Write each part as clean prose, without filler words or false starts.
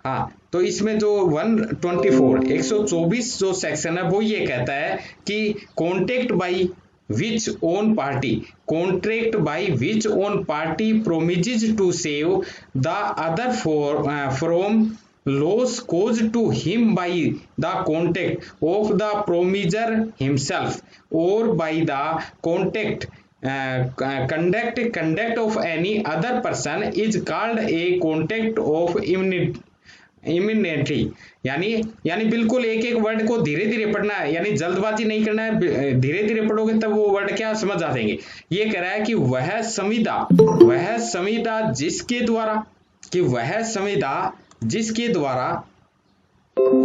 हाँ, तो इसमें जो 124 जो सेक्शन है वो ये कहता है कि contract by which one party promises to save the other from loss caused to him by the contact of the promiser himself or by the conduct of any other person is called a contact of imminently। यानी बिल्कुल एक एक word को धीरे धीरे पढ़ना है, यानी जल्दबाजी नहीं करना है, धीरे धीरे पढ़ोगे तब वो वर्ड क्या समझ आ जाएंगे। ये कह रहा है कि वह संविदा जिसके द्वारा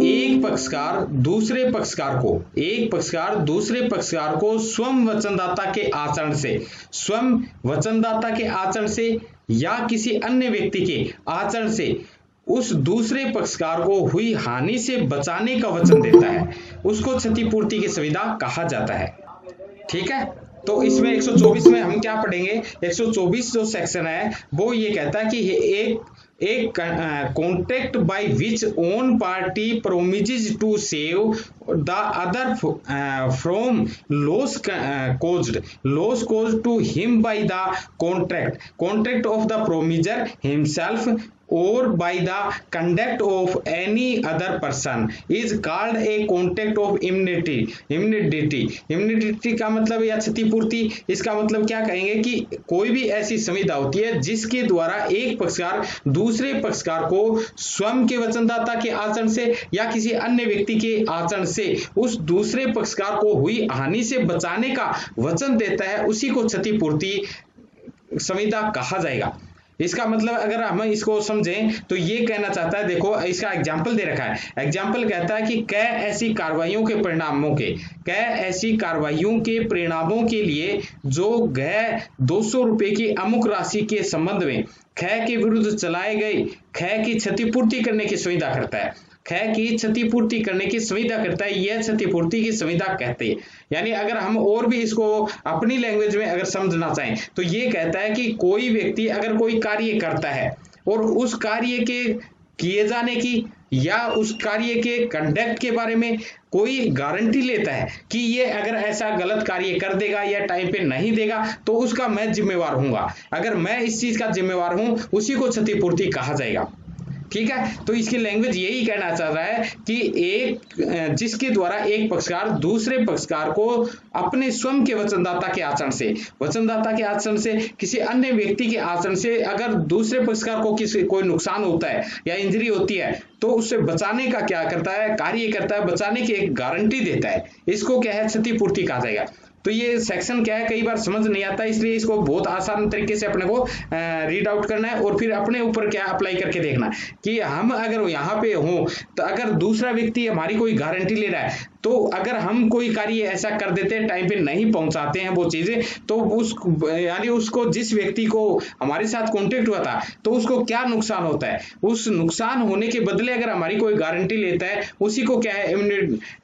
एक पक्षकार दूसरे पक्षकार को स्वयं वचनदाता के आचरण से या किसी अन्य व्यक्ति के आचरण से उस दूसरे पक्षकार को हुई हानि से बचाने का वचन देता है, उसको क्षतिपूर्ति की संविदा कहा जाता है। ठीक है, तो इसमें 124 में हम क्या पढ़ेंगे। 124 जो सेक्शन है वो ये कहता है कि एक contract by which one party promises to save the other from loss caused to him by the contract of the promiser himself or by the conduct of any other person is called a contract of immunity का मतलब या क्षतिपूर्ति, इसका मतलब क्या कहेंगे कि कोई भी ऐसी संविदा होती है जिसके द्वारा एक पक्षकार दूसरे पक्षकार को स्वयं के वचनदाता के आचरण से या किसी अन्य व्यक्ति के आचरण से उस दूसरे पक्षकार को हुई हानि से बचाने का वचन देता है, उसी को क्षतिपूर्ति संविदा कहा जाएगा। इसका मतलब अगर हम इसको समझें तो ये कहना चाहता है, देखो इसका एग्जाम्पल दे रखा है। एग्जाम्पल कहता है कि कै ऐसी कार्रवाइयों के परिणामों के लिए जो गए 200 रुपए की अमुक राशि के संबंध में कै के विरुद्ध चलाए गए कै की क्षतिपूर्ति करने की संविदा करता है। कै की क्षतिपूर्ति करने की संविदा करता है, यह क्षतिपूर्ति की संविदा कहते हैं। यानी अगर हम और भी इसको अपनी लैंग्वेज में अगर समझना चाहें तो ये कहता है कि कोई व्यक्ति अगर कोई कार्य करता है और उस कार्य के किए जाने की या उस कार्य के कंडक्ट के बारे में कोई गारंटी लेता है कि ये अगर ऐसा गलत कार्य कर देगा या टाइम पे नहीं देगा तो उसका मैं जिम्मेवार हूंगा, अगर मैं इस चीज का जिम्मेवार हूं उसी को क्षतिपूर्ति कहा जाएगा। ठीक है, तो इसकी लैंग्वेज यही कहना चाह रहा है कि जिसके द्वारा एक पक्षकार दूसरे पक्षकार को अपने स्वयं के वचनदाता के आचरण से किसी अन्य व्यक्ति के आचरण से अगर दूसरे पक्षकार को कोई नुकसान होता है या इंजरी होती है तो उससे बचाने का क्या करता है, कार्य करता है, बचाने की एक गारंटी देता है, इसको क्या है, क्षतिपूर्ति कहा जाएगा। तो ये सेक्शन क्या है, कई बार समझ नहीं आता, इसलिए इसको बहुत आसान तरीके से अपने को रीड आउट करना है और फिर अपने ऊपर क्या अप्लाई करके देखना कि हम अगर यहाँ पे हों तो अगर दूसरा व्यक्ति हमारी कोई गारंटी ले रहा है तो अगर हम कोई कार्य ऐसा कर देते हैं, टाइम पे नहीं पहुंचाते हैं वो चीजें, तो यानी उसको जिस व्यक्ति को हमारे साथ कॉन्टेक्ट हुआ था तो उसको क्या नुकसान होता है, उस नुकसान होने के बदले अगर हमारी कोई गारंटी लेता है उसी को क्या है,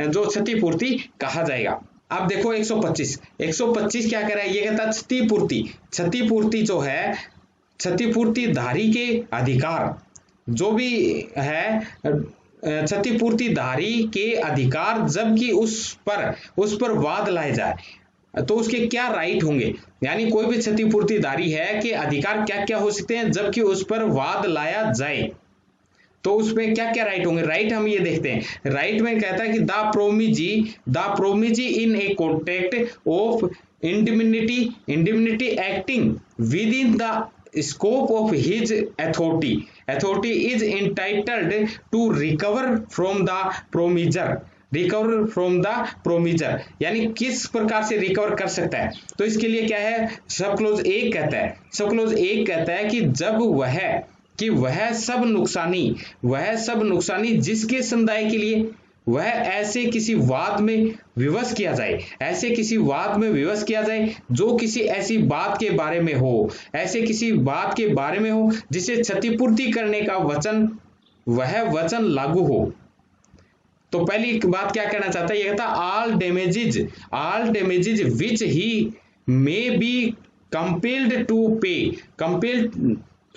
जो क्षतिपूर्ति कहा जाएगा। अब देखो 125 क्या कह रहा है, ये कहता है क्षतिपूर्ति जो है, क्षतिपूर्ति धारी के अधिकार जो भी है, क्षतिपूर्ति धारी के अधिकार जबकि उस पर वाद लाए जाए तो उसके क्या राइट होंगे। यानी कोई भी क्षतिपूर्ति धारी है कि अधिकार क्या क्या हो सकते हैं जबकि उस पर वाद लाया जाए तो उसमें क्या क्या राइट होंगे। राइट हम ये देखते हैं, राइट में कहता है कि the promisee in a contract of indemnity acting within the scope of his authority is entitled to recover from promisor, यानी किस प्रकार से रिकवर कर सकता है। तो इसके लिए क्या है, सब क्लोज एक कहता है कि जब वह सब नुकसानी जिसके समुदाय के लिए वह ऐसे किसी वाद में विवश किया जाए जो किसी ऐसी बात के बारे में हो जिसे क्षतिपूर्ति करने का वह वचन लागू हो। तो पहली बात क्या कहना चाहता है, ये कहता all damages which he may be compelled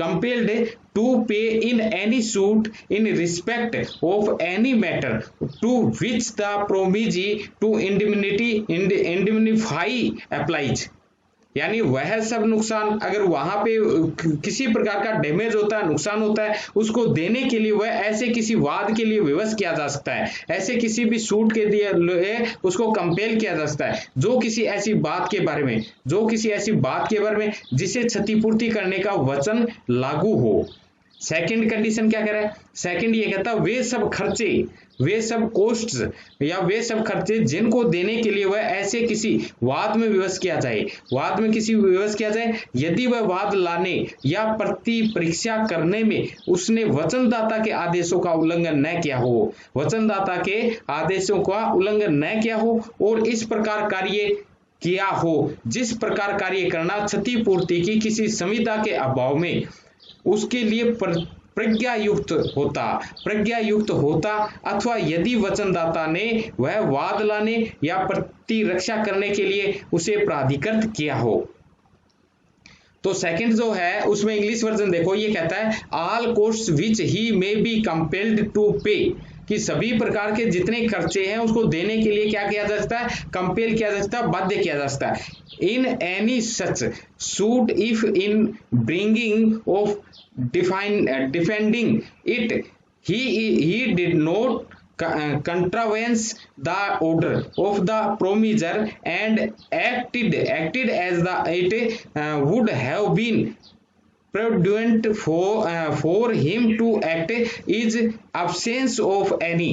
compelled to pay in any suit in respect of any matter to which the promise to indemnify applies। यानी वह सब नुकसान अगर वहां पे किसी प्रकार का डैमेज होता है, नुकसान होता है, उसको देने के लिए वह ऐसे किसी वाद के लिए विवश किया जा सकता है, ऐसे किसी भी सूट के लिए उसको कंपेल किया जा सकता है जो किसी ऐसी बात के बारे में जिसे क्षतिपूर्ति करने का वचन लागू हो। सेकंड कंडीशन क्या कह रहा है? सेकंड ये कहता है वे सब कॉस्ट्स या वे सब खर्चे जिनको देने के लिए वह ऐसे किसी वाद में विवश किया जाए यदि वह वाद लाने या प्रति परीक्षा करने में उसने वचनदाता के आदेशों का उल्लंघन न किया हो और इस प्रकार कार्य किया हो जिस प्रकार कार्य करना क्षतिपूर्ति की किसी संविदा के अभाव में उसके लिए प्रज्ञायुक्त होता अथवा यदि वचनदाता ने वह वाद लाने या प्रतिरक्षा करने के लिए उसे प्राधिकृत किया हो। तो सेकंड जो है उसमें इंग्लिश वर्जन देखो, ये कहता है all costs which he may be compelled to pay, कि सभी प्रकार के जितने खर्चे हैं उसको देने के लिए क्या किया जा सकता है? कंपेल किया जा सकता है, बाध्य किया जा सकता है। In any such suit if in bringing of defending it he did not contravene the order of the promisor and acted as it would have been prudent for him to act is absence of any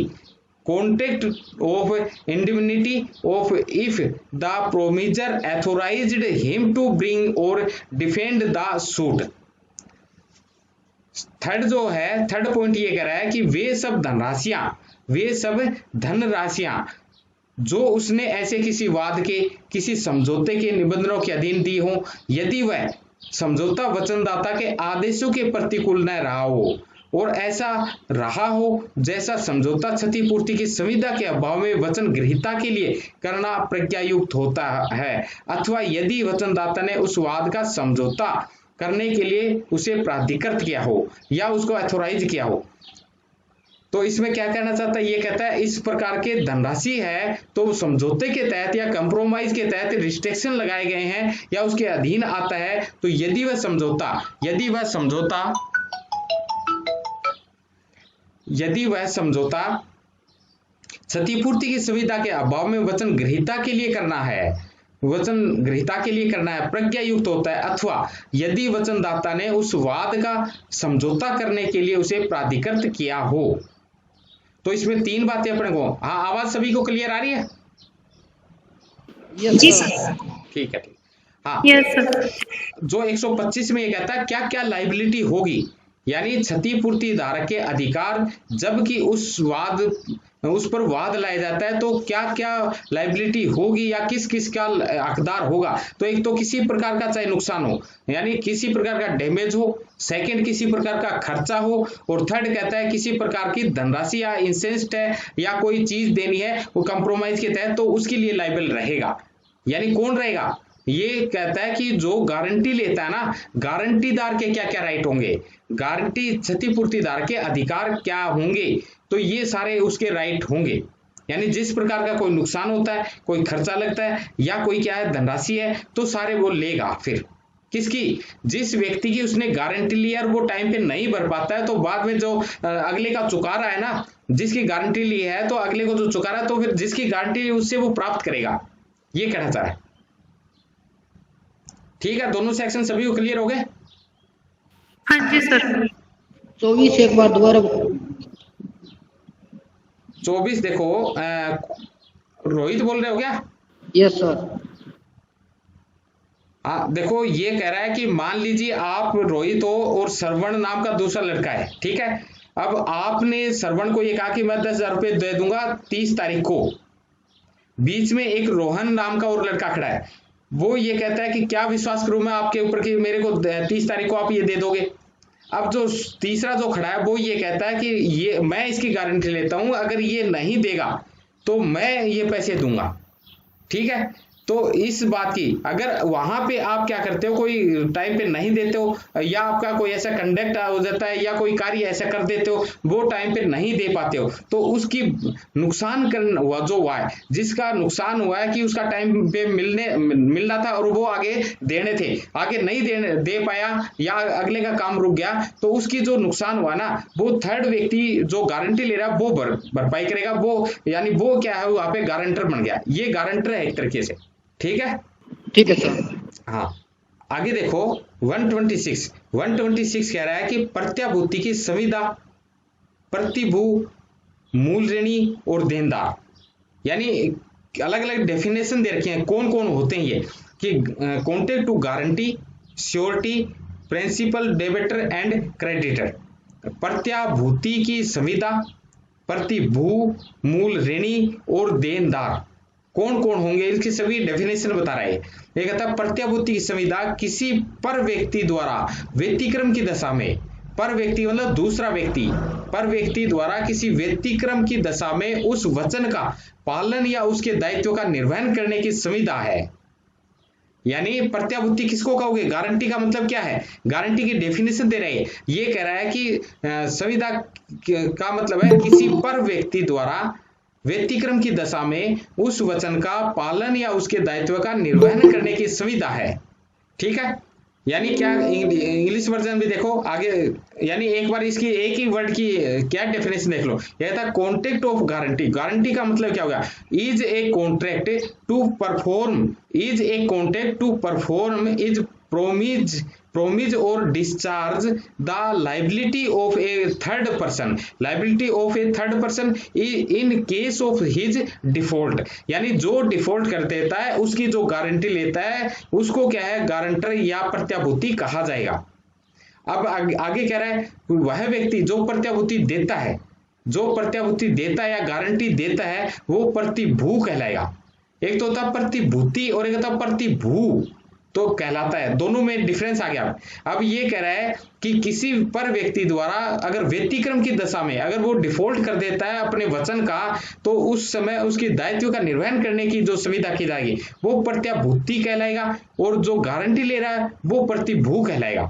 contract of indemnity of if the promisor authorized him to bring or defend the suit। Third point ये कह रहा है कि वे सब धनराशियां जो उसने ऐसे किसी वाद के किसी समझौते के निबंधनों के अधीन दी हो यदि वह समझौता वचनदाता के आदेशों के प्रतिकूल न रहा हो और ऐसा रहा हो जैसा समझौता क्षतिपूर्ति की संविदा के अभाव में वचन ग्रहीता के लिए करना प्रज्ञायुक्त होता है अथवा यदि वचनदाता ने उस वाद का समझौता करने के लिए उसे प्राधिकृत किया हो या उसको अथोराइज किया हो। तो इसमें क्या कहना चाहता है? ये कहता है इस प्रकार के धनराशि है तो समझौते के तहत या कंप्रोमाइज के तहत रिस्ट्रिक्शन लगाए गए हैं या उसके अधीन आता है, तो यदि वह समझौता क्षतिपूर्ति की सुविधा के अभाव में वचन ग्रहीता के लिए करना है प्रज्ञायुक्त होता है अथवा यदि वचनदाता ने उस वाद का समझौता करने के लिए उसे प्राधिकृत किया हो। तो इसमें तीन बातें अपने को, हाँ आवाज सभी को क्लियर आ रही है? जी सर। ठीक है, हाँ यस सर। जो 125 में ये कहता है क्या क्या लाइबिलिटी होगी, यानी क्षतिपूर्ति धारक के अधिकार जबकि उस पर वाद लाया जाता है तो क्या क्या लाइबिलिटी होगी या किस किस का हकदार होगा। तो एक तो किसी प्रकार का चाहे नुकसान हो यानी किसी प्रकार का डैमेज हो, सेकंड किसी प्रकार का खर्चा हो और थर्ड कहता है किसी प्रकार की धनराशि या इंसेंस्ट है या कोई चीज देनी है वो कंप्रोमाइज के तहत तो उसके लिए लाइबल रहेगा। यानी कौन रहेगा? ये कहता है कि जो गारंटी लेता है ना, गारंटीदार के क्या क्या राइट होंगे, गारंटी क्षतिपूर्तिदार के अधिकार क्या होंगे, तो ये सारे उसके राइट होंगे। यानी जिस प्रकार का कोई नुकसान होता है, कोई खर्चा लगता है या कोई क्या है धनराशि है तो सारे वो लेगा। फिर किसकी? जिस व्यक्ति की उसने गारंटी ली और वो टाइम पे नहीं भर पाता है तो बाद में जो अगले का चुका रहा है ना, जिसकी गारंटी ली है तो अगले को जो चुका रहा है तो फिर जिसकी गारंटी ली उससे वो प्राप्त करेगा। ये कहना चाह रहा है। ठीक है, दोनों सेक्शन सभी को क्लियर हो गए? हाँ जी सर। 24 एक बार दोबारा 24 देखो, रोहित बोल रहे हो क्या? Yes sir. हाँ देखो, ये कह रहा है कि मान लीजिए आप रोहित हो और श्रवण नाम का दूसरा लड़का है, ठीक है। अब आपने श्रवण को ये कहा कि मैं 10,000 रुपये दे दूंगा 30 तारीख को। बीच में एक रोहन नाम का और लड़का खड़ा है, वो ये कहता है कि क्या विश्वास करूं मैं आपके ऊपर कि मेरे को 30 तारीख को आप ये दे दोगे। अब जो तीसरा जो खड़ा है वो ये कहता है कि ये मैं इसकी गारंटी लेता हूं, अगर ये नहीं देगा तो मैं ये पैसे दूंगा, ठीक है। तो इस बात की अगर वहां पे आप क्या करते हो, कोई टाइम पे नहीं देते हो या आपका कोई ऐसा कंडक्ट हो जाता है या कोई कार्य ऐसा कर देते हो वो टाइम पे नहीं दे पाते हो, तो उसकी नुकसान करना हुआ जो हुआ है, जिसका नुकसान हुआ है कि उसका टाइम पे मिल रहा था और वो आगे देने थे, आगे नहीं दे पाया या अगले का काम रुक गया, तो उसकी जो नुकसान हुआ ना वो थर्ड व्यक्ति जो गारंटी ले रहा है वो भरपाई करेगा। वो यानी वो क्या है, वहां पे गारंटर बन गया, ये गारंटर है एक तरीके से। ठीक है, ठीक है सर। हाँ आगे देखो 126 कह रहा है कि प्रत्याभूति की संविदा प्रतिभू, मूल ऋणी और देनदार, यानी अलग अलग डेफिनेशन दे रखे हैं कौन कौन होते हैं ये, कि contract to guarantee, surety, principal, debtor and creditor. प्रत्याभूति की संविदा, प्रतिभू, मूल ऋणी और देनदार कौन कौन होंगे, इसकी सभी डेफिनेशन बता रहा है। ये कहता है प्रत्याभूति की संविदा किसी पर व्यक्ति द्वारा व्यतिक्रम की दशा में, पर व्यक्ति मतलब दूसरा व्यक्ति, पर व्यक्ति द्वारा किसी व्यतिक्रम की दशा में उस वचन का पालन या उसके दायित्व का निर्वहन करने की संविदा है। यानी प्रत्याभूति किसको कहोगे, गारंटी का मतलब क्या है, गारंटी की डेफिनेशन दे रहे हैं। ये कह रहा है कि संविदा का मतलब है किसी पर व्यक्ति द्वारा व्यतिक्रम की दशा में उस वचन का पालन या उसके दायित्व का निर्वहन करने की संविदा है। ठीक है, यानी क्या, इंग्लिश वर्जन भी देखो आगे, यानी एक बार इसकी एक ही वर्ड की क्या डेफिनेशन देख लो। यह था कॉन्ट्रैक्ट ऑफ गारंटी, गारंटी का मतलब क्या होगा, is a contract to perform, is a contract to perform, is promise or discharge the liability of a third person, liability of a third person in case of his default, यानी जो default कर देता है उसकी जो guarantee लेता है उसको क्या है, गारंटर या प्रत्याभूति कहा जाएगा। अब आगे कह रहा है वह व्यक्ति जो प्रत्याभूति देता है, जो प्रत्याभूति देता है या गारंटी देता है वो प्रतिभू कहलाएगा। एक तो होता प्रतिभूति और एक होता प्रतिभू, तो कहलाता है, दोनों में डिफरेंस आ गया। अब ये कह रहा है कि किसी पर व्यक्ति द्वारा अगर व्यतिक्रम की दशा में अगर वो डिफॉल्ट कर देता है अपने वचन का, तो उस समय उसकी दायित्व का निर्वहन करने की जो सुविधा की जाएगी वो प्रत्याभूति कहलाएगा, और जो गारंटी ले रहा है वो प्रतिभू कहलाएगा।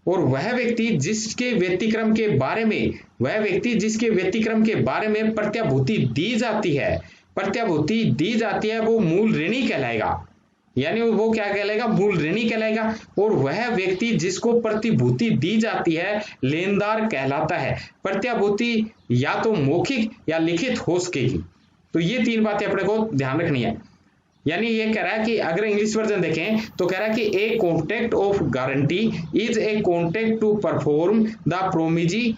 और वह व्यक्ति जिसके व्यतिक्रम के बारे में, वह व्यक्ति जिसके व्यतिक्रम के बारे में प्रत्याभूति दी जाती है, प्रत्याभूति दी जाती है वो मूल ऋणी कहलाएगा, यानी वो क्या कहलाएगा, मूल ऋणी कहलाएगा। और वह व्यक्ति जिसको प्रतिभूति दी जाती है लेनदार कहलाता है। प्रत्याभूति या तो मौखिक या लिखित हो सकेगी। तो ये तीन बातें अपने को ध्यान रखनी है। यानी ये कह रहा है कि अगर इंग्लिश वर्जन देखें तो कह रहा है कि a contract of guarantee is a contract to perform the promisee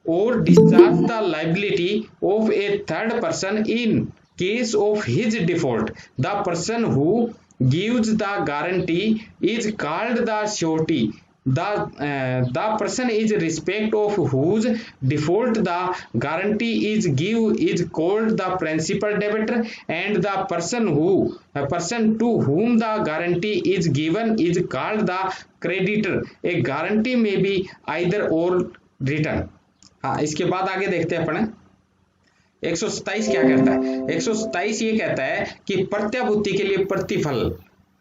or discharge the liability of a third person in case of his default. The person who gives the guarantee is called the surety. The person is respect of whose default the guarantee is called the principal debtor, and the person to whom the guarantee is given is called the creditor. A guarantee may be either or written. हाँ, इसके बाद आगे देखते हैं अपन 127 क्या कहता है। 127 ये कहता है कि प्रत्याभूति के लिए प्रतिफल,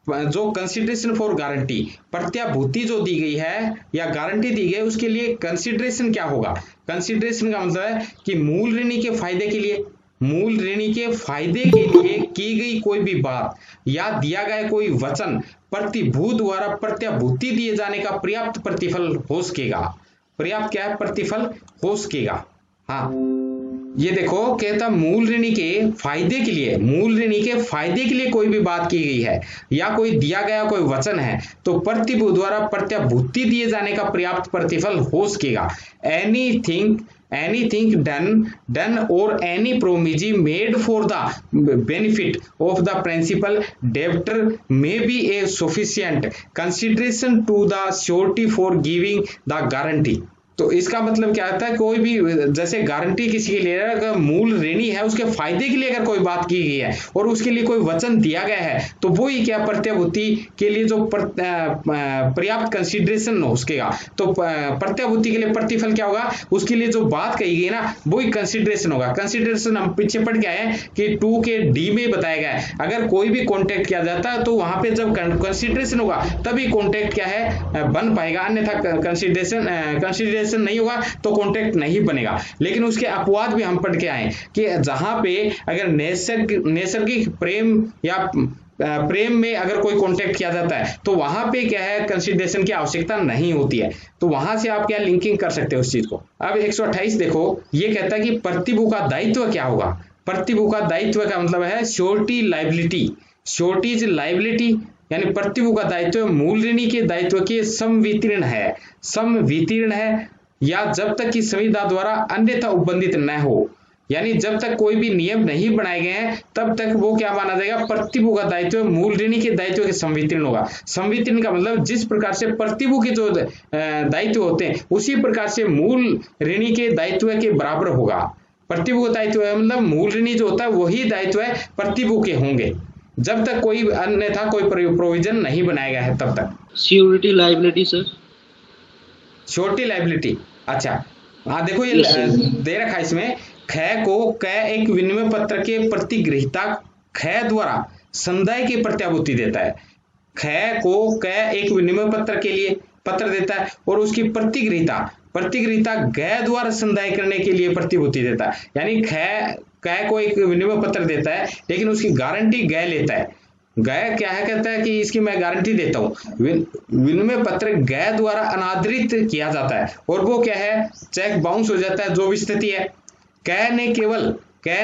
जो कंसिडरेशन फॉर गारंटी, प्रत्याभूति जो दी गई है या गारंटी दी गई उसके लिए कंसिडरेशन क्या होगा। कंसिडरेशन का मतलब है कि मूल ऋणी के फायदे के लिए, मूल ऋणी के फायदे के लिए की गई कोई भी बात या दिया गया कोई वचन प्रतिभू द्वारा प्रत्याभूति दिए जाने का पर्याप्त प्रतिफल हो सकेगा। पर्याप्त क्या है, प्रतिफल हो सकेगा। हाँ, ये देखो कहता मूल ऋणी के फायदे के लिए, मूल ऋणी के फायदे के लिए कोई भी बात की गई है या कोई दिया गया कोई वचन है तो प्रतिभू द्वारा प्रत्याभूति दिए जाने का पर्याप्त प्रतिफल हो सकेगा। anything done or any promise made for the benefit of the principal debtor may be a sufficient consideration to the surety for giving the guarantee. तो इसका मतलब क्या होता है, कोई भी जैसे गारंटी किसी के लिए अगर मूल ऋणी है उसके फायदे के लिए अगर कोई बात की गई है और उसके लिए कोई वचन दिया गया है तो वो ही क्या प्रत्याभूति के लिए जो पर्याप्त कंसिडरेशन हो उसके का, तो प्रत्याभूति के लिए प्रतिफल क्या होगा, उसके लिए जो बात कही गई ना वो ही कंसिडरेशन होगा। कंसिडरेशन हम पीछे पढ़ के आए हैं कि 2 के डी में बताया गया है, अगर कोई भी कॉन्टेक्ट किया जाता है तो वहां पे जब कंसिडरेशन होगा तभी कॉन्टेक्ट क्या है बन पाएगा, अन्यथा कंसिडरेशन नहीं होगा तो कॉन्टेक्ट नहीं बनेगा। लेकिन उसके अपवाद भी हम पढ़ के आए कि जहां पे अगर नैसर्गिक प्रेम या प्रेम में अगर कोई कॉन्टेक्ट किया जाता है तो वहां पे क्या है कंसिडरेशन की आवश्यकता नहीं होती है। तो वहां से आप क्या लिंकिंग कर सकते हो उस चीज को। अब 128 देखो, ये कहता है कि प्रतिभू का दायित्व क्या होगा। प्रतिभू का दायित्व का मतलब है surety liability. Surety is liability, यानी प्रतिभू का दायित्व मूल ऋणी के दायित्व के समवितीर्ण है। समवितीर्ण है या जब तक कि संविदा द्वारा अन्यथा उपबंधित न हो, यानी जब तक कोई भी नियम नहीं बनाए गए हैं तब तक वो क्या माना जाएगा, प्रतिभू का दायित्व मूल ऋणी के दायित्व के समवितीर्ण होगा। समवितीर्ण का मतलब जिस प्रकार से प्रतिभू के जो दायित्व होते हैं उसी प्रकार से मूल ऋणी के दायित्व के बराबर होगा। प्रतिभू का दायित्व मतलब मूल ऋणी जो होता है वही दायित्व है प्रतिभू के होंगे, जब तक कोई अन्यथा कोई प्रोविजन नहीं बनाया गया है तब तक। Surety liability sir. Surety liability, अच्छा हाँ देखो ये दे रखा है इसमें, ख को क एक विनिमय पत्र के प्रतिग्रहीता ख द्वारा संदाय की प्रत्याभूति देता है। ख को क एक विनिमय पत्र के लिए पत्र देता है और उसकी प्रतिग्रहीता ग द्वारा संदाय करने के लिए प्रतिभूति देता है। यानी क को एक विनिमय पत्र देता है लेकिन उसकी गारंटी ग लेता है। ग क्या है, कहता है कि इसकी मैं गारंटी देता हूं। विनिमय पत्र ग द्वारा अनादरित किया जाता है और वो क्या है, चेक बाउंस हो जाता है, जो भी स्थिति है। क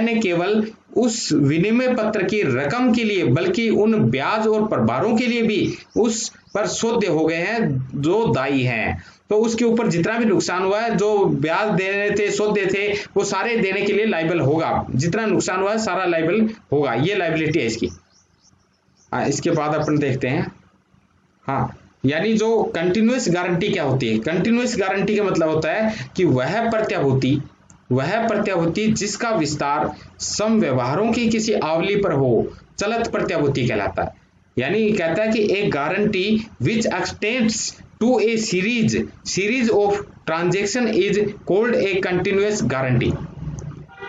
ने केवल उस विनिमय पत्र की रकम के लिए बल्कि उन ब्याज और प्रभारों के लिए भी उस पर सोध्य हो गए हैं जो दायी हैं। तो उसके ऊपर जितना भी नुकसान हुआ है, जो ब्याज देने थे, सोध्य थे, वो सारे देने के लिए लायबल होगा। जितना नुकसान हुआ है सारा लायबल होगा, ये लायबिलिटी है इसकी। इसके बाद अपन देखते हैं, हाँ यानी जो कंटिन्यूअस गारंटी क्या होती है। कंटिन्यूअस गारंटी का मतलब होता है कि वह प्रत्याभूति जिसका विस्तार समव्यवहारों की किसी आवली पर हो चलत प्रत्याभूति कहलाता है। यानी कहता है कि एक guarantee which extends to a series of transaction is called a continuous guarantee.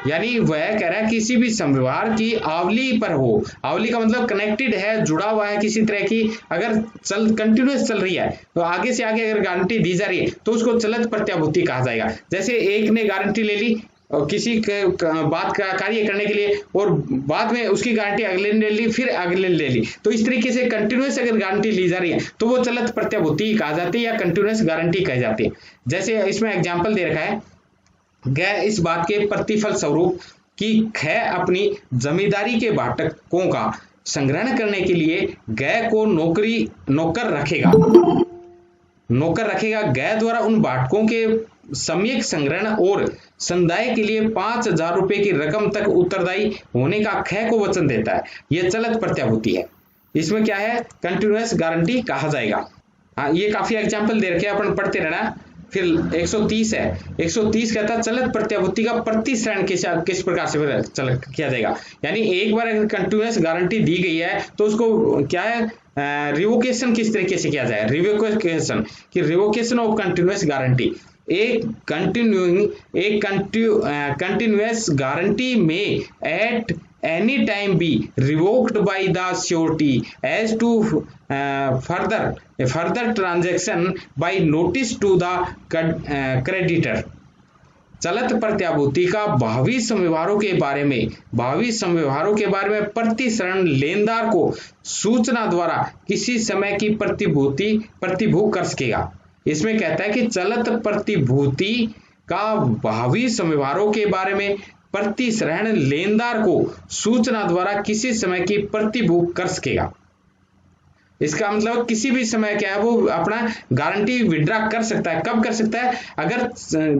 यानी वह कह रहा है किसी भी समव्यवहार की आवली पर हो, आवली का मतलब कनेक्टेड है, जुड़ा हुआ है किसी तरह की, अगर कंटिन्यूअस चल रही है तो आगे से आगे अगर गारंटी दी जा रही है तो उसको चलत प्रत्याभूति कहा जाएगा। जैसे एक ने गारंटी ले ली और किसी बात का कार्य करने के लिए और बाद में उसकी गारंटी अगले ने ले ली, फिर अगले ने ले ली, तो इस तरीके से कंटिन्यूअस अगर गारंटी ली जा रही है तो वो चलत प्रत्याभूति कहा जाती है या कंटिन्यूअस गारंटी कही जाती है। जैसे इसमें एग्जाम्पल दे रखा है, ग इस बात के प्रतिफल स्वरूप कि ख अपनी जमींदारी के भाटकों का संग्रहण करने के लिए ग को नौकर रखेगा। ग द्वारा उन भाटकों के सम्यक संग्रहण और संदाय के लिए 5,000 रुपए की रकम तक उत्तरदायी होने का ख को वचन देता है। यह चलत प्रत्याभूति है, इसमें क्या है, कंटिन्यूअस गारंटी कहा जाएगा। हाँ ये काफी एग्जाम्पल दे रखे, अपन पढ़ते रहना। फिर 130 है, 130 कहता है चलत प्रत्याभूति का प्रतिश्रण किस प्रकार से किया जाएगा। यानी एक बार अगर कंटिन्यूअस गारंटी दी गई है तो उसको क्या है, रिवोकेशन किस तरीके से किया जाए। रिवोकेशन ऑफ कंटिन्यूअस गारंटी, एक कंटिन्यूअस गारंटी में eight any time be revoked by the surety as to further transaction by notice to the creditor। चलत प्रत्याभूति का भावी समव्यवहारों के बारे में प्रतिश्रण लेनदार को सूचना द्वारा किसी समय की प्रतिभू कर सकेगा। इसमें कहता है कि चलत प्रतिभूति का भावी समव्यवहारों के बारे में प्रतिश्रण लेनदार को सूचना द्वारा किसी समय की प्रतिभू कर सकेगा। इसका मतलब किसी भी समय क्या है, वो अपना गारंटी विड्रा कर सकता है। कब कर सकता है, अगर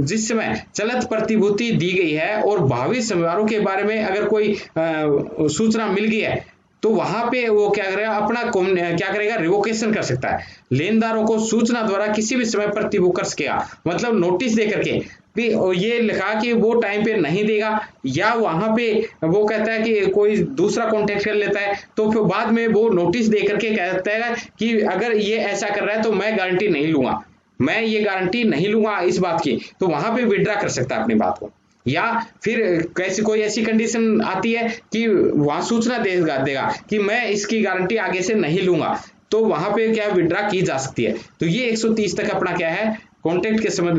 जिस समय चलत प्रतिभूति दी गई है और भावी समव्यवहारों के बारे में अगर कोई सूचना मिल गई है तो वहां पे वो क्या करेगा, अपना क्या करेगा, रिवोकेशन कर सकता है। लेनदारों को सूचना द्वारा किसी भी समय प्रतिबुक कर सकेगा, मतलब नोटिस दे करके भी ये लिखा कि वो टाइम पे नहीं देगा, या वहां पे वो कहता है कि कोई दूसरा कॉन्टेक्ट कर लेता है, तो फिर बाद में वो नोटिस दे करके कहता है कि अगर ये ऐसा कर रहा है तो मैं गारंटी नहीं लूंगा, मैं ये गारंटी नहीं लूंगा इस बात की, तो वहां पे विड्रा कर सकता है अपनी बात को। या फिर कैसी कोई ऐसी कंडीशन आती है कि वहां सूचना देगा कि मैं इसकी गारंटी आगे से नहीं लूंगा, तो वहां पे क्या विड्रा की जा सकती है। तो ये 130 तक अपना क्या है, कॉन्ट्रैक्ट के संबंध में